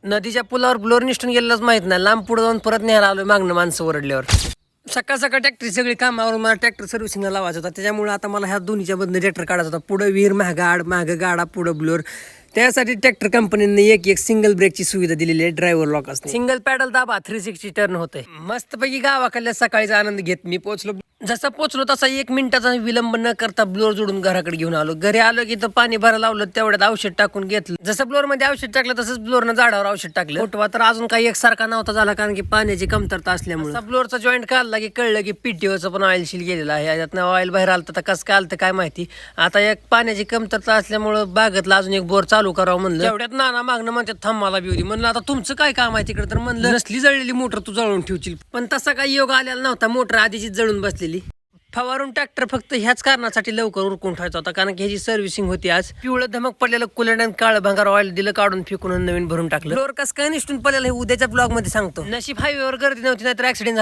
नदीच्या पुलावर ब्लोअर निष्ठून गेलेलाच माहित नाही, लांब पुढे जाऊन परत न्यायला आलो मागणं माणसं ओरडल्यावर. सकाळ सकाळ ट्रॅक्टरची सगळी कामावर मला ट्रॅक्टर सर्व्हिसिंगला लावायचा होता, त्याच्यामुळे आता मला ह्या दोन्हीच्या बदल ट्रॅक्टर काढायचा होता. पुढं विहीर मागं गाडा पुढं ब्लोअर. त्यासाठी ट्रॅक्टर कंपनीने एक सिंगल ब्रेकची सुविधा दिलेली आहे. ड्रायव्हर लॉक असते, सिंगल पॅडल दाबा 360 टर्न होते. मस्तपैकी गावाकडल्या सकाळीचा आनंद घेत मी पोहोचलो. जसं पोहोचलो तसा 1 मिनिटाचा विलंब न करता ब्लोअर जोडून घराकडे घेऊन आलो. घरी आलो की तर पाणी भरायला लावलं, तेवढ्यात औषध टाकून घेतलं. जसं ब्लोअर मध्ये औषध टाकलं तसंच ब्लोअरनं झाडावर औषध टाकलं. फोटवा तर अजून काही एकसारखा नव्हता झाला, कारण की पाण्याची कमतरता असल्यामुळे. ब्लोअरचा जॉईंट काढला की कळलं की पीटीओचं पण ऑइल शील गेलेलं आहे. याच्यातनं ऑइल बाहेर आलं तर कसं काय आलं काय माहिती. आता एक पाण्याची कमतरता असल्यामुळं बागेतला अजून एक बोर चालू करावं म्हणलं. तेवढ्यात नाना मागणं म्हणतात थांब मला बी होती. म्हणलं आता तुमचं काय काम आहे तिकडे, तर म्हणलं नसली जळलेली मोटर तू जळून ठेवशील. पण तसा काही योग आलेला नव्हता, मोटर आधीचीच जळून बसलेली. फवारून ट्रॅक्टर फक्त ह्याच कारणासाठी लवकर उरकून ठेवायचा होता, कारण की ह्याची सर्व्हिसिंग होती आज. पिवळं धमक पडलेलं कुलंट आणि काळं भंगार ऑइल दिलं काढून, फेकून नवीन भरून टाकलं. फ्लोअर कसं काय निष्ठून पडलेलं हे उद्याच्या ब्लॉग मध्ये सांगतो. नशीब हायवेवर गर्दी नव्हती, नाहीतर ऍक्सिडेंट